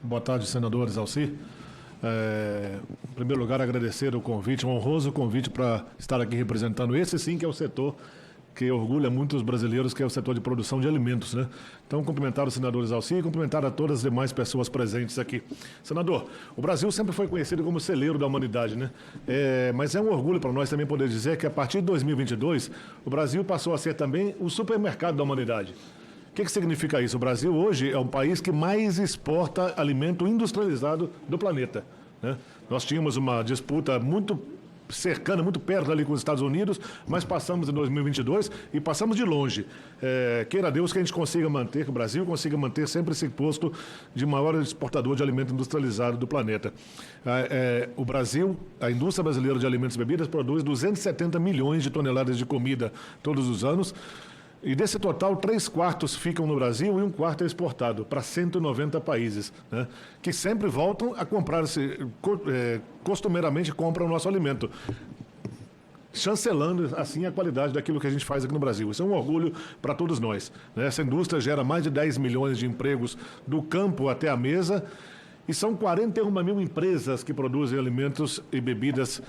Boa tarde, senadores Alci. Em primeiro lugar, agradecer o convite, um honroso convite para estar aqui representando esse sim que é o setor que orgulha muito os brasileiros, que é o setor de produção de alimentos, né? Então, cumprimentar os senadores Alci e cumprimentar a todas as demais pessoas presentes aqui. Senador, o Brasil sempre foi conhecido como celeiro da humanidade, né? Mas é um orgulho para nós também poder dizer que a partir de 2022, o Brasil passou a ser também o supermercado da humanidade. O que significa isso? O Brasil hoje é o país que mais exporta alimento industrializado do planeta, né? Nós tínhamos uma disputa muito cercana, muito perto ali com os Estados Unidos, mas passamos em 2022 e passamos de longe. Queira Deus que a gente consiga manter, que o Brasil consiga manter sempre esse posto de maior exportador de alimento industrializado do planeta. O Brasil, a indústria brasileira de alimentos e bebidas produz 270 milhões de toneladas de comida todos os anos. E desse total, 3/4 ficam no Brasil e 1/4 é exportado para 190 países, né, que sempre voltam a comprar, costumeiramente compram o nosso alimento, chancelando assim a qualidade daquilo que a gente faz aqui no Brasil. Isso é um orgulho para todos nós, né? Essa indústria gera mais de 10 milhões de empregos do campo até a mesa. E são 41 mil empresas que produzem alimentos e bebidas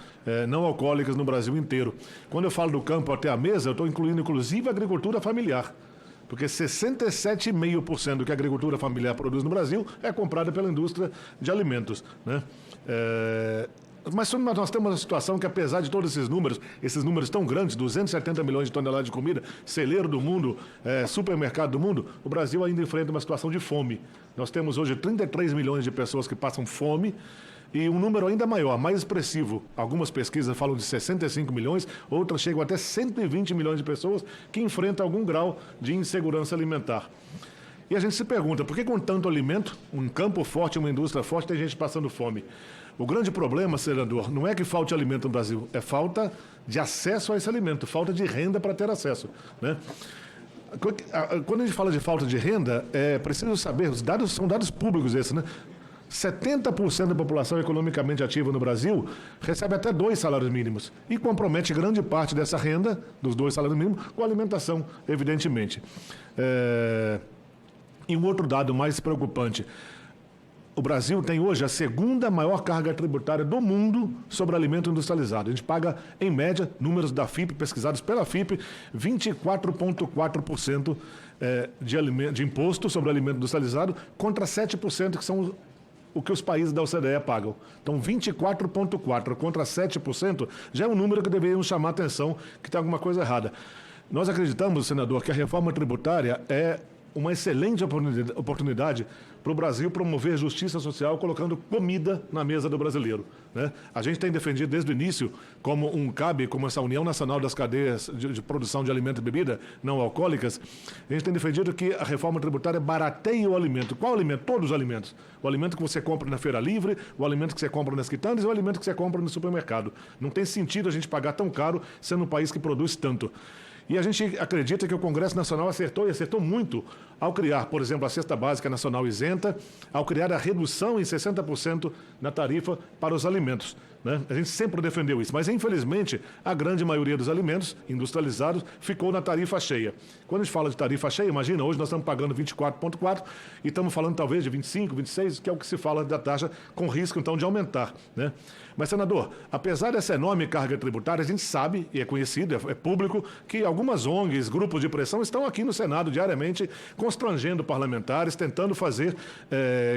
não alcoólicas no Brasil inteiro. Quando eu falo do campo até a mesa, eu estou incluindo inclusive a agricultura familiar. Porque 67,5% do que a agricultura familiar produz no Brasil é comprada pela indústria de alimentos, né? Mas nós temos uma situação que, apesar de todos esses números tão grandes, 270 milhões de toneladas de comida, celeiro do mundo, supermercado do mundo, o Brasil ainda enfrenta uma situação de fome. Nós temos hoje 33 milhões de pessoas que passam fome e um número ainda maior, mais expressivo. Algumas pesquisas falam de 65 milhões, outras chegam até 120 milhões de pessoas que enfrentam algum grau de insegurança alimentar. E a gente se pergunta, por que com tanto alimento, um campo forte, uma indústria forte, tem gente passando fome? O grande problema, senador, não é que falte alimento no Brasil, é falta de acesso a esse alimento, falta de renda para ter acesso, né? Quando a gente fala de falta de renda, é preciso saber, os dados são dados públicos esses, né? 70% da população economicamente ativa no Brasil recebe até 2 salários mínimos e compromete grande parte dessa renda, dos 2 salários mínimos, com alimentação, evidentemente. E um outro dado mais preocupante: o Brasil tem hoje a segunda maior carga tributária do mundo sobre alimento industrializado. A gente paga, em média, números da FIPE, pesquisados pela FIPE, 24,4% de imposto sobre alimento industrializado, contra 7% que são o que os países da OCDE pagam. Então, 24,4% contra 7% já é um número que deveríamos chamar a atenção, que tem alguma coisa errada. Nós acreditamos, senador, que a reforma tributária é uma excelente oportunidade para o Brasil promover justiça social, colocando comida na mesa do brasileiro, né? A gente tem defendido desde o início, como essa União Nacional das Cadeias de Produção de Alimento e Bebida não alcoólicas, a gente tem defendido que a reforma tributária barateie o alimento. Qual alimento? Todos os alimentos. O alimento que você compra na feira livre, o alimento que você compra nas quitandas e o alimento que você compra no supermercado. Não tem sentido a gente pagar tão caro sendo um país que produz tanto. E a gente acredita que o Congresso Nacional acertou, e acertou muito, ao criar, por exemplo, a Cesta Básica Nacional isenta, ao criar a redução em 60% na tarifa para os alimentos, né? A gente sempre defendeu isso, mas infelizmente a grande maioria dos alimentos industrializados ficou na tarifa cheia. Quando a gente fala de tarifa cheia, imagina, hoje nós estamos pagando 24,4 e estamos falando talvez de 25, 26, que é o que se fala da taxa, com risco então de aumentar, né? Mas, senador, apesar dessa enorme carga tributária, a gente sabe, e é conhecido, é público, que algumas ONGs, grupos de pressão, estão aqui no Senado diariamente constrangendo parlamentares, tentando fazer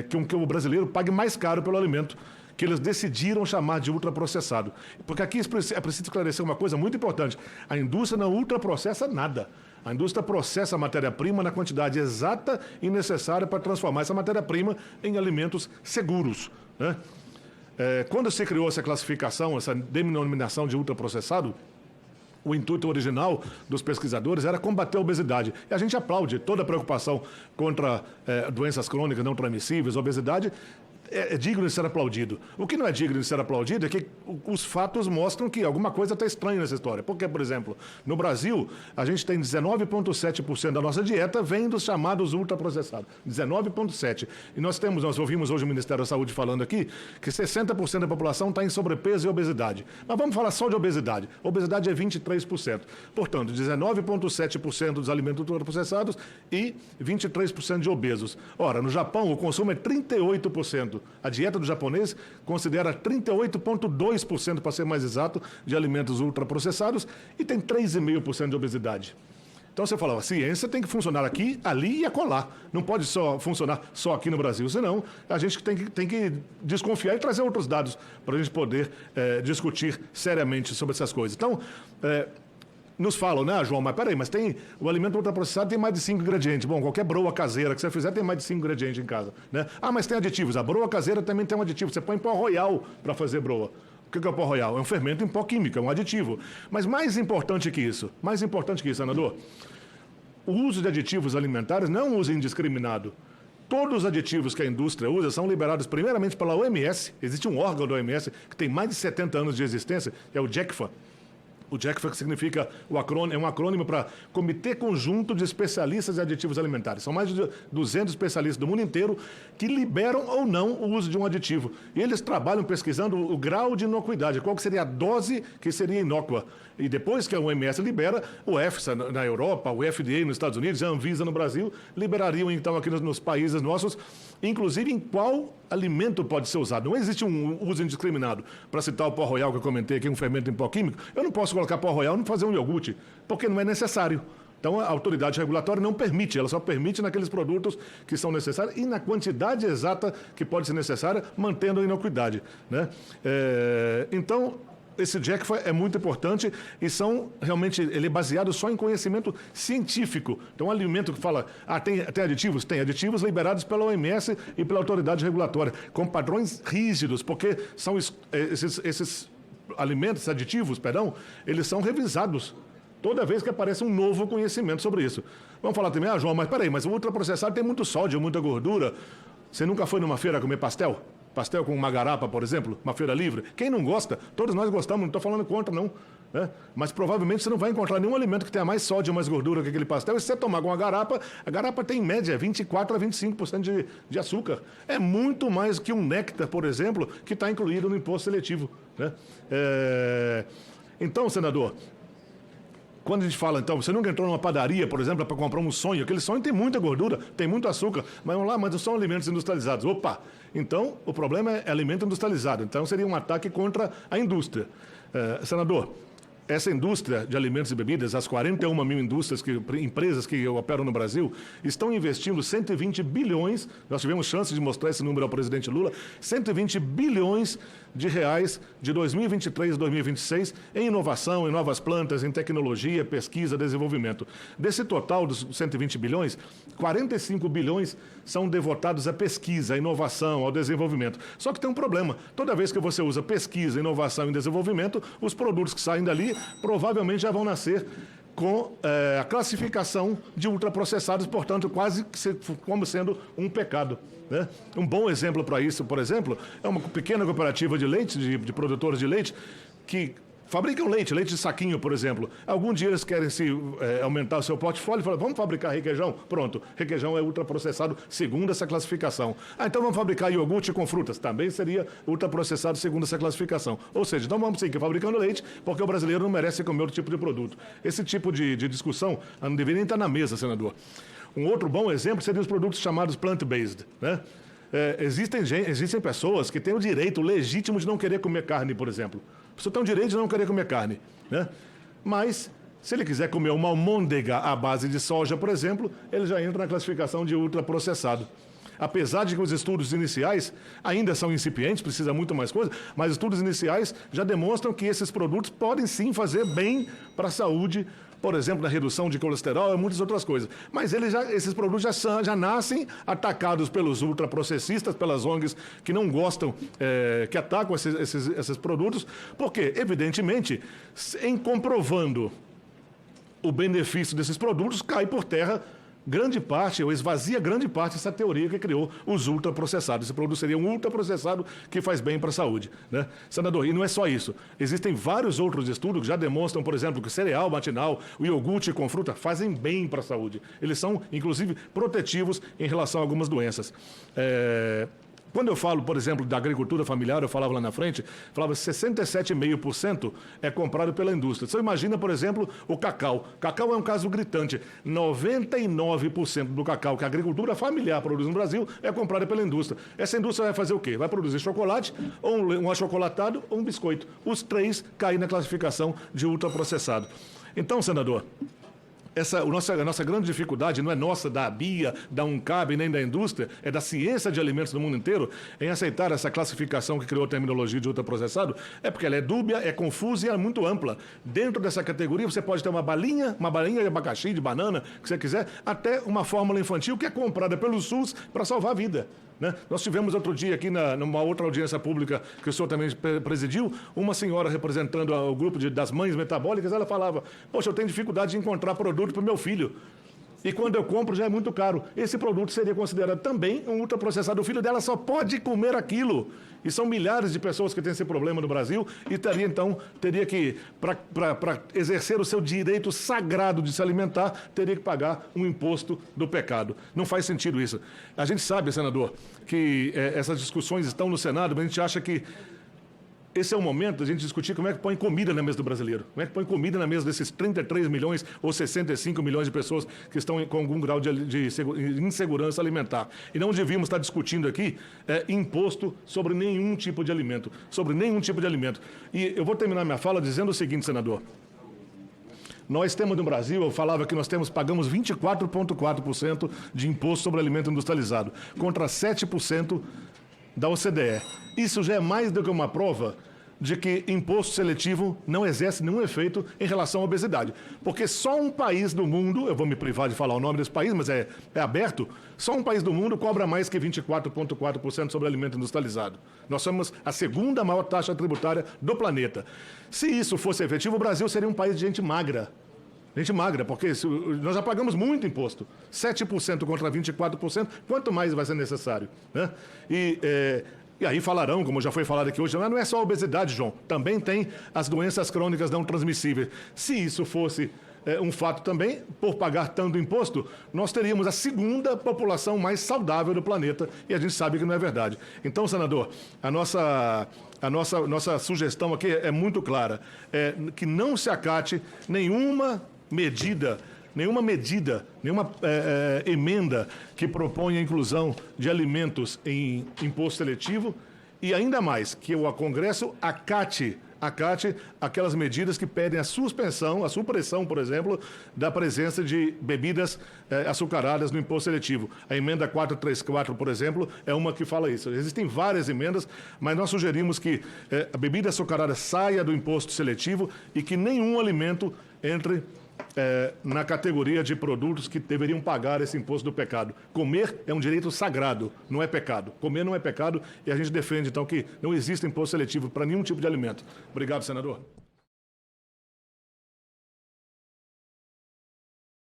com que o brasileiro pague mais caro pelo alimento que eles decidiram chamar de ultraprocessado. Porque aqui é preciso esclarecer uma coisa muito importante: a indústria não ultraprocessa nada. A indústria processa a matéria-prima na quantidade exata e necessária para transformar essa matéria-prima em alimentos seguros, né? Quando se criou essa classificação, essa denominação de ultraprocessado, o intuito original dos pesquisadores era combater a obesidade. E a gente aplaude toda a preocupação contra doenças crônicas não transmissíveis, obesidade. é digno de ser aplaudido. O que não é digno de ser aplaudido é que os fatos mostram que alguma coisa está estranha nessa história. Porque, por exemplo, no Brasil, a gente tem 19,7% da nossa dieta vem dos chamados ultraprocessados. 19,7%. E nós ouvimos hoje o Ministério da Saúde falando aqui que 60% da população está em sobrepeso e obesidade. Mas vamos falar só de obesidade. Obesidade é 23%. Portanto, 19,7% dos alimentos ultraprocessados e 23% de obesos. Ora, no Japão, o consumo é 38%. A dieta do japonês considera 38,2%, para ser mais exato, de alimentos ultraprocessados e tem 3,5% de obesidade. Então você fala, a ciência tem que funcionar aqui, ali e acolá. Não pode só funcionar só aqui no Brasil, senão a gente tem que desconfiar e trazer outros dados para a gente poder discutir seriamente sobre essas coisas. Então, nos falam, né, João, mas peraí, mas o alimento ultraprocessado tem mais de 5 ingredientes. Bom, qualquer broa caseira que você fizer tem mais de 5 ingredientes em casa, né? Ah, mas tem aditivos. A broa caseira também tem um aditivo. Você põe pó royal para fazer broa. O que é o pó royal? É um fermento em pó químico, é um aditivo. Mas mais importante que isso, senador, o uso de aditivos alimentares não é um uso indiscriminado. Todos os aditivos que a indústria usa são liberados primeiramente pela OMS. Existe um órgão da OMS que tem mais de 70 anos de existência, que é o JECFA. O JECFA significa, é um acrônimo para Comitê Conjunto de Especialistas em Aditivos Alimentares. São mais de 200 especialistas do mundo inteiro que liberam ou não o uso de um aditivo. E eles trabalham pesquisando o grau de inocuidade, qual que seria a dose que seria inócua. E depois que a OMS libera, o EFSA na Europa, o FDA nos Estados Unidos, a Anvisa no Brasil, liberariam então aqui nos países nossos, inclusive em qual alimento pode ser usado. Não existe um uso indiscriminado. Para citar o pó royal que eu comentei aqui, um fermento em pó químico, eu não posso colocar pó royal e não fazer um iogurte, porque não é necessário. Então, a autoridade regulatória não permite, ela só permite naqueles produtos que são necessários e na quantidade exata que pode ser necessária, mantendo a inocuidade, né? Então, esse JECFA é muito importante e realmente, ele é baseado só em conhecimento científico. Então, um alimento que fala, tem aditivos? Tem aditivos liberados pela OMS e pela autoridade regulatória, com padrões rígidos, porque são esses alimentos, aditivos, eles são revisados toda vez que aparece um novo conhecimento sobre isso. Vamos falar também, João, mas peraí, mas o ultraprocessado tem muito sódio, muita gordura. Você nunca foi numa feira comer pastel? Pastel com uma garapa, por exemplo, uma feira livre. Quem não gosta? Todos nós gostamos, não estou falando contra, não. Né? Mas provavelmente você não vai encontrar nenhum alimento que tenha mais sódio, mais gordura que aquele pastel. E se você tomar com a garapa tem em média 24% a 25% de açúcar. É muito mais que um néctar, por exemplo, que está incluído no imposto seletivo. Né? Então, senador, quando a gente fala, então, você nunca entrou numa padaria, por exemplo, para comprar um sonho. Aquele sonho tem muita gordura, tem muito açúcar. Mas vamos lá, mas são alimentos industrializados. Opa! Então, o problema é alimento industrializado. Então, seria um ataque contra a indústria. Senador, essa indústria de alimentos e bebidas, as 41 mil empresas que operam no Brasil, estão investindo 120 bilhões, nós tivemos chance de mostrar esse número ao presidente Lula, 120 bilhões de reais de 2023 a 2026 em inovação, em novas plantas, em tecnologia, pesquisa, desenvolvimento. Desse total dos 120 bilhões, 45 bilhões são devotados à pesquisa, à inovação, ao desenvolvimento. Só que tem um problema. Toda vez que você usa pesquisa, inovação e desenvolvimento, os produtos que saem dali provavelmente já vão nascer com a classificação de ultraprocessados, portanto, quase como sendo um pecado. Né? Um bom exemplo para isso, por exemplo, é uma pequena cooperativa de leite, de produtores de leite, que fabricam leite de saquinho, por exemplo. Algum dia eles querem aumentar o seu portfólio e falam, vamos fabricar requeijão? Pronto, requeijão é ultraprocessado segundo essa classificação. Então vamos fabricar iogurte com frutas? Também seria ultraprocessado segundo essa classificação. Ou seja, então vamos seguir fabricando leite, porque o brasileiro não merece comer outro tipo de produto. Esse tipo de discussão não deveria nem estar na mesa, senador. Um outro bom exemplo seria os produtos chamados plant-based, né? Existem pessoas que têm o direito legítimo de não querer comer carne, por exemplo. A pessoa tem o direito de não querer comer carne, né? Mas, se ele quiser comer uma almôndega à base de soja, por exemplo, ele já entra na classificação de ultraprocessado. Apesar de que os estudos iniciais ainda são incipientes, precisa muito mais coisa, mas estudos iniciais já demonstram que esses produtos podem sim fazer bem para a saúde, por exemplo, na redução de colesterol e muitas outras coisas. Mas esses produtos já nascem atacados pelos ultraprocessistas, pelas ONGs que não gostam, que atacam esses produtos, porque, evidentemente, em comprovando o benefício desses produtos, cai por terra grande parte, ou esvazia grande parte dessa teoria que criou os ultraprocessados. Esse produto seria um ultraprocessado que faz bem para a saúde, né? Senador, e não é só isso. Existem vários outros estudos que já demonstram, por exemplo, que o cereal matinal, o iogurte com fruta fazem bem para a saúde. Eles são, inclusive, protetivos em relação a algumas doenças. Quando eu falo, por exemplo, da agricultura familiar, eu falava lá na frente, falava 67,5% é comprado pela indústria. Você imagina, por exemplo, o cacau. Cacau é um caso gritante. 99% do cacau que a agricultura familiar produz no Brasil é comprada pela indústria. Essa indústria vai fazer o quê? Vai produzir chocolate, ou um achocolatado ou um biscoito. Os três caem na classificação de ultraprocessado. Então, senador, a nossa grande dificuldade não é nossa, da BIA, da UNCAB, nem da indústria, é da ciência de alimentos do mundo inteiro, em aceitar essa classificação que criou a terminologia de ultraprocessado, é porque ela é dúbia, é confusa e é muito ampla. Dentro dessa categoria você pode ter uma balinha de abacaxi, de banana, que você quiser, até uma fórmula infantil que é comprada pelo SUS para salvar a vida, né? Nós tivemos outro dia aqui numa outra audiência pública que o senhor também presidiu, uma senhora representando o grupo das mães metabólicas, ela falava, poxa, eu tenho dificuldade de encontrar produto para o meu filho. E quando eu compro já é muito caro. Esse produto seria considerado também um ultraprocessado. O filho dela só pode comer aquilo. E são milhares de pessoas que têm esse problema no Brasil e teria que, para exercer o seu direito sagrado de se alimentar, teria que pagar um imposto do pecado. Não faz sentido isso. A gente sabe, senador, que essas discussões estão no Senado, mas a gente acha que esse é o momento da gente discutir como é que põe comida na mesa do brasileiro. Como é que põe comida na mesa desses 33 milhões ou 65 milhões de pessoas que estão com algum grau de insegurança alimentar. E não devíamos estar discutindo aqui imposto sobre nenhum tipo de alimento. Sobre nenhum tipo de alimento. E eu vou terminar minha fala dizendo o seguinte, senador. Nós temos no Brasil, eu falava que pagamos 24,4% de imposto sobre alimento industrializado, contra 7% da OCDE. Isso já é mais do que uma prova de que imposto seletivo não exerce nenhum efeito em relação à obesidade. Porque só um país do mundo, eu vou me privar de falar o nome desse país, mas é aberto, só um país do mundo cobra mais que 24,4% sobre alimento industrializado. Nós somos a segunda maior taxa tributária do planeta. Se isso fosse efetivo, o Brasil seria um país de gente magra. Gente magra, porque nós já pagamos muito imposto. 7% contra 24%, quanto mais vai ser necessário, né? E aí falarão, como já foi falado aqui hoje, não é só a obesidade, João, também tem as doenças crônicas não transmissíveis. Se isso fosse um fato também, por pagar tanto imposto, nós teríamos a segunda população mais saudável do planeta, e a gente sabe que não é verdade. Então, senador, a nossa sugestão aqui é muito clara, que não se acate nenhuma emenda que proponha a inclusão de alimentos em imposto seletivo e ainda mais que o Congresso acate aquelas medidas que pedem a supressão, por exemplo, da presença de bebidas açucaradas no imposto seletivo. A emenda 434, por exemplo, é uma que fala isso. Existem várias emendas, mas nós sugerimos que a bebida açucarada saia do imposto seletivo e que nenhum alimento entre na categoria de produtos que deveriam pagar esse imposto do pecado. Comer é um direito sagrado, não é pecado. Comer não é pecado e a gente defende, então, que não existe imposto seletivo para nenhum tipo de alimento. Obrigado, senador.